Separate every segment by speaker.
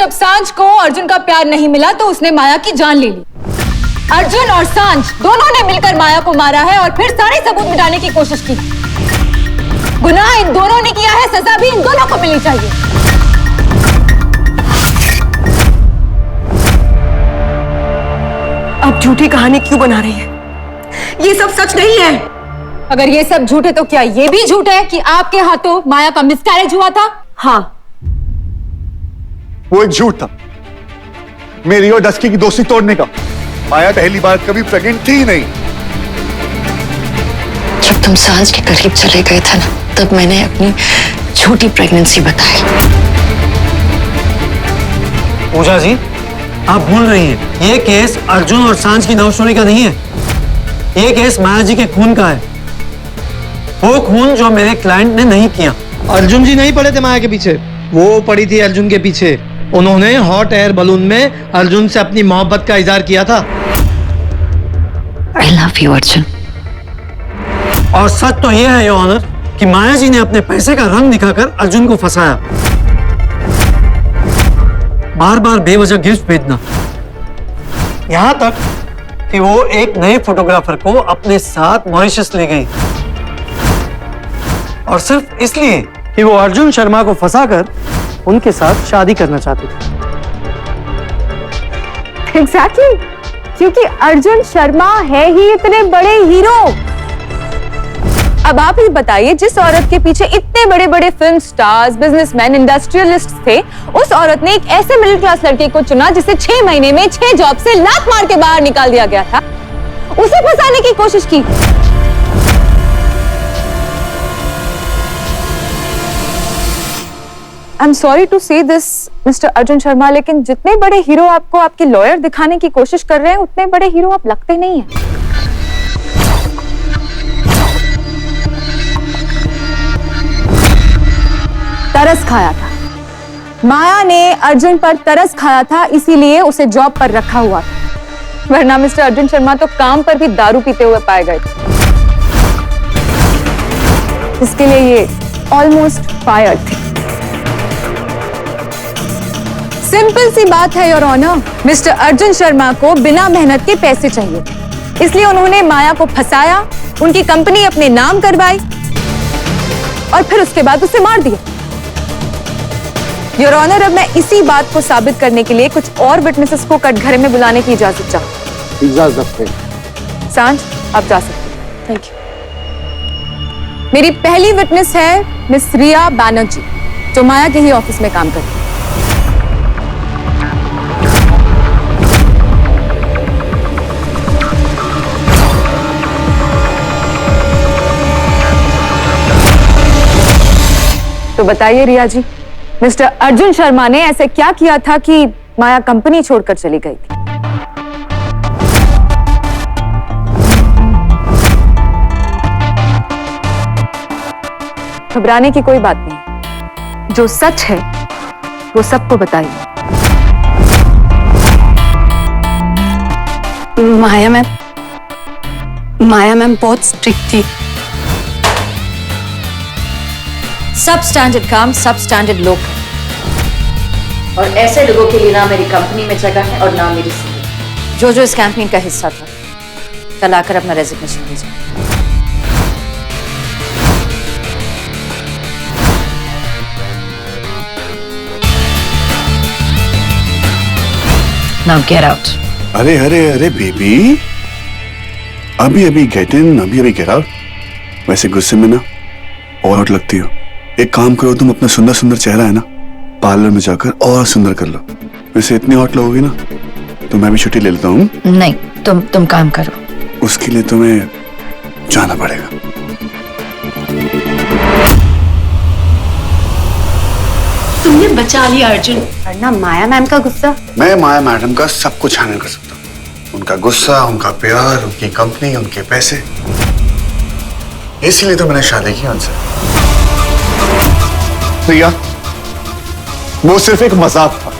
Speaker 1: जब सांझ को अर्जुन का प्यार नहीं मिला तो उसने माया की जान ले ली। अर्जुन और सांझ दोनों ने मिलकर माया को मारा है और फिर सारे सबूत मिटाने की कोशिश की। गुनाह इन दोनों ने किया है, सजा भी इन दोनों को मिलनी चाहिए।
Speaker 2: आप झूठी कहानी क्यों बना रही है? ये सब सच नहीं है।
Speaker 1: अगर ये सब झूठ है तो क्या ये भी झूठ है कि आपके हाथों माया का मिसकैरेज हुआ था?
Speaker 2: हाँ,
Speaker 3: वो एक झूठ था, मेरी और डस्की की दोस्ती तोड़ने का। माया पहली बार कभी प्रेग्नेंट थी ही नहीं।
Speaker 4: जब तुम सांझ के करीब चले गए थे ना, तब मैंने अपनी झूठी प्रेगनेंसी बताई।
Speaker 5: पूजा जी, आप भूल रही हैं, ये केस अर्जुन और सांझ की लव स्टोरी का नहीं है। ये केस माया जी के खून का है, वो खून जो मेरे क्लाइंट ने नहीं किया।
Speaker 6: अर्जुन जी नहीं पड़े थे माया के पीछे, वो पड़ी थी अर्जुन के पीछे। उन्होंने हॉट एयर बलून में अर्जुन से अपनी मोहब्बत का इजहार किया था।
Speaker 4: I love you, Arjun.
Speaker 5: और सच तो यह है योर ऑनर कि माया जी ने अपने पैसे का रंग दिखाकर अर्जुन को फंसाया। बार बार बेवजह गिफ्ट भेजना, यहां तक कि वो एक नए फोटोग्राफर को अपने साथ मॉरिशस ले गई, और सिर्फ इसलिए कि वो अर्जुन शर्मा को फंसाकर उनके साथ शादी करना चाहती थी।
Speaker 1: Exactly, क्योंकि अर्जुन शर्मा है ही इतने बड़े हीरो। अब आप ही बताइए, जिस औरत के पीछे इतने बड़े बड़े फिल्म स्टार्स, बिजनेसमैन, इंडस्ट्रियलिस्ट थे, उस औरत ने एक ऐसे मिडिल क्लास लड़के को चुना जिसे 6 महीने में 6 जॉब से लात मार के बाहर निकाल दिया गया था। उसे फंसाने की कोशिश की। आई एम सॉरी टू से दिस मिस्टर अर्जुन शर्मा, लेकिन जितने बड़े हीरो आपको आपके लॉयर दिखाने की कोशिश कर रहे हैं, उतने बड़े हीरो आप लगते नहीं हैं। तरस खाया था, माया ने अर्जुन पर तरस खाया था, इसीलिए उसे जॉब पर रखा हुआ था। वरना मिस्टर अर्जुन शर्मा तो काम पर भी दारू पीते हुए पाए गए थे। इसके लिए ये ऑलमोस्ट फायर थे। सिंपल सी बात है your honour, mister Arjun Sharma को बिना मेहनत के पैसे चाहिए थे, इसलिए उन्होंने माया को फंसाया, उनकी कंपनी अपने नाम करवाई और फिर उसके बाद उसे मार दिया। योर ऑनर, अब मैं इसी बात को साबित करने के लिए कुछ और विटनेसेस को कटघरे में बुलाने की इजाजत चाहूँ।
Speaker 6: इजाजत है।
Speaker 1: सांझ, आप जा सकते हैं। Thank you. मेरी पहली विटनेस है मिस रिया बैनर्जी, जो माया के ही ऑफिस में काम करती है। तो बताइए रिया जी, मिस्टर अर्जुन शर्मा ने ऐसे क्या किया था कि माया कंपनी छोड़कर चली गई थी? घबराने की कोई बात नहीं, जो सच है वो सबको बताइए।
Speaker 4: माया मैम बहुत स्ट्रिक्ट थी।
Speaker 7: सब स्टैंडर्ड काम सब स्टैंडर्ड लोग हैं, और ऐसे लोगों के लिए ना मेरी कंपनी में जगह है और ना मेरी सीट। जो जो इस कैंपेन का हिस्सा था, कल आकर अपना रेजिग्नेशन दे जाए।
Speaker 4: Now get out.
Speaker 3: अरे अरे अरे बेबी, अभी अभी गेट इन, अभी अभी गेट आउट। वैसे गुस्से में ना और हॉट लगती हो। एक काम करो, तुम अपना सुंदर सुंदर चेहरा है ना, पार्लर में जाकर और सुंदर कर लो। वैसे इतनी हॉट लगोगी ना तो मैं भी छुट्टी ले लेता हूँ।
Speaker 4: नहीं, तुम काम करो।
Speaker 3: उसके लिए तुम्हें जाना पड़ेगा।
Speaker 2: तुमने बचा लिया अर्जुन, वरना माया मैम का गुस्सा।
Speaker 3: मैं माया मैडम का सब कुछ हैंडल कर सकता हूँ, उनका गुस्सा, उनका प्यार, उनकी कंपनी, उनके पैसे। इसीलिए तो मैंने शादी की उनसे। रिया, वो सिर्फ एक मजाक था।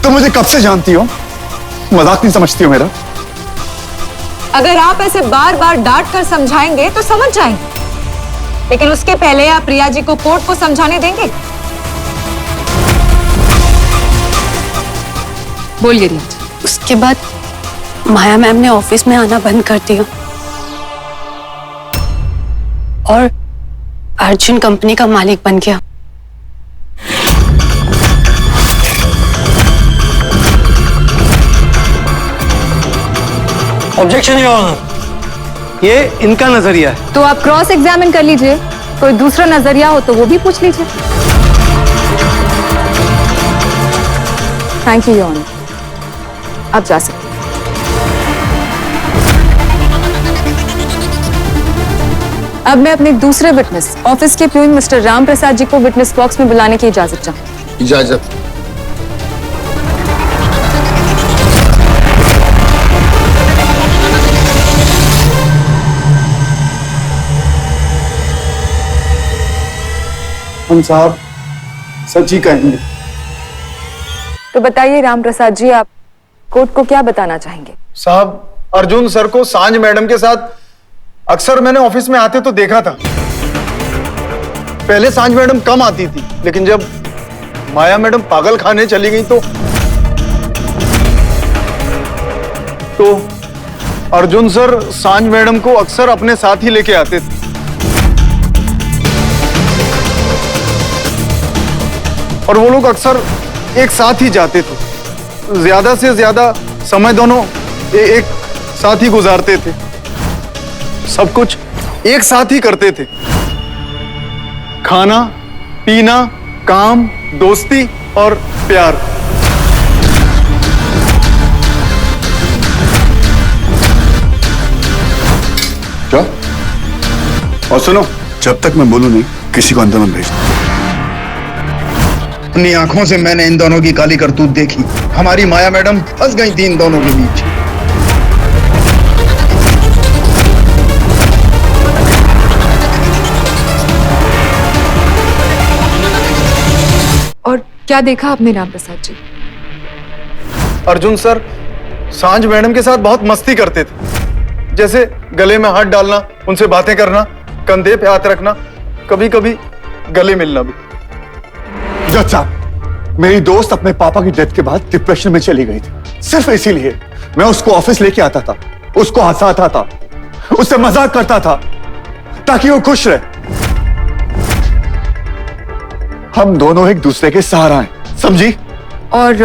Speaker 3: तुम मुझे कब से जानती हो, मजाक नहीं समझती हो मेरा।
Speaker 1: अगर आप ऐसे बार बार डांट कर समझाएंगे तो समझ जाएंगे, लेकिन उसके पहले आप रिया जी को कोर्ट को समझाने देंगे? बोलिए रिया जी।
Speaker 2: उसके बाद माया मैम ने ऑफिस में आना बंद कर दिया और अर्जुन कंपनी का मालिक बन गया।
Speaker 5: Objection your honour.
Speaker 6: ये इनका नजरिया है।
Speaker 1: तो आप क्रॉस एग्जामिन कर लीजिए, कोई दूसरा नजरिया हो तो वो भी पूछ लीजिए। थैंक यू योर ऑनर, आप जा सकते हैं। अब मैं अपने दूसरे विटनेस ऑफिस के प्यून मिस्टर राम प्रसाद जी को विटनेस बॉक्स में बुलाने की इजाजत चाहूँ।
Speaker 3: इजाजत। हम साहब सच ही कहेंगे।
Speaker 1: तो बताइए राम प्रसाद जी, आप कोर्ट को क्या बताना चाहेंगे?
Speaker 8: साहब, अर्जुन सर को सांझ मैडम के साथ अक्सर मैंने ऑफिस में आते तो देखा था। पहले सांझ मैडम कम आती थी, लेकिन जब माया मैडम पागल खाने चली गई तो अर्जुन सर सांझ मैडम को अक्सर अपने साथ ही लेके आते थे। और वो लोग अक्सर एक साथ ही जाते थे। ज्यादा से ज्यादा समय दोनों एक साथ ही गुजारते थे। सब कुछ एक साथ ही करते थे। खाना, पीना, काम, दोस्ती और प्यार।
Speaker 3: क्या? और सुनो, जब तक मैं बोलूं नहीं किसी को अंदर मत भेजना।
Speaker 9: अपनी आंखों से मैंने इन दोनों की काली करतूत देखी। हमारी माया मैडम फंस गई थी इन दोनों के बीच।
Speaker 1: और क्या देखा आपने राम प्रसाद जी?
Speaker 8: अर्जुन सर सांझ मैडम के साथ बहुत मस्ती करते थे, जैसे गले में हाथ डालना, उनसे बातें करना, कंधे पे हाथ रखना, कभी कभी गले मिलना भी।
Speaker 3: जज साहब, मेरी दोस्त अपने पापा की डेथ के बाद डिप्रेशन में चली गई थी। सिर्फ इसीलिए मैं उसको ऑफिस लेके आता था, उसको हंसाता था, उससे मजाक करता था ताकि वो खुश रहे। हम दोनों एक दूसरे के सहारा हैं, समझी?
Speaker 1: और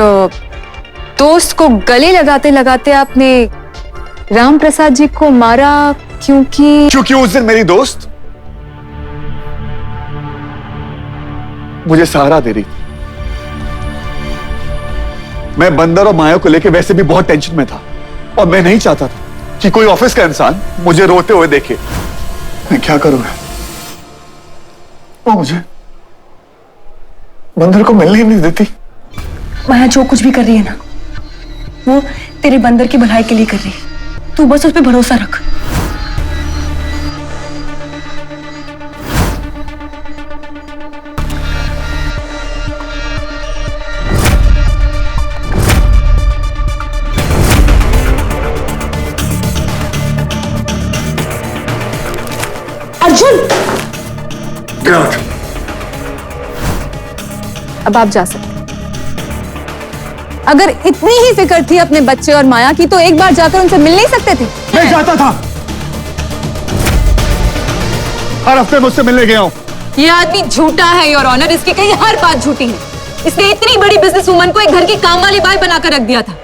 Speaker 1: दोस्त को गले लगाते लगाते आपने राम प्रसाद जी को मारा क्योंकि
Speaker 3: उस दिन मेरी दोस्त मुझे सहारा दे रही थी। मैं बंदर और माया को लेकर वैसे भी बहुत टेंशन में था और मैं नहीं चाहता था कि कोई ऑफिस का इंसान मुझे रोते हुए देखे। मैं क्या करूंगा? वो मुझे बंदर को मिलने ही नहीं देती।
Speaker 2: माया जो कुछ भी कर रही है ना, वो तेरे बंदर की भलाई के लिए कर रही है। तू बस उस पर भरोसा रख। अर्जुन!
Speaker 3: Get out.
Speaker 1: अब आप जा सकते हैं। अगर इतनी ही फिक्र थी अपने बच्चे और माया की तो एक बार जाकर उनसे मिल नहीं सकते थे?
Speaker 3: मैं जाता था, हर हफ्ते मुझसे मिलने गया हूं।
Speaker 1: ये आदमी झूठा है योर ऑनर, इसकी कहीं हर बात झूठी है। इसने इतनी बड़ी बिजनेस वुमन को एक घर की काम वाली बाई बनाकर रख दिया था।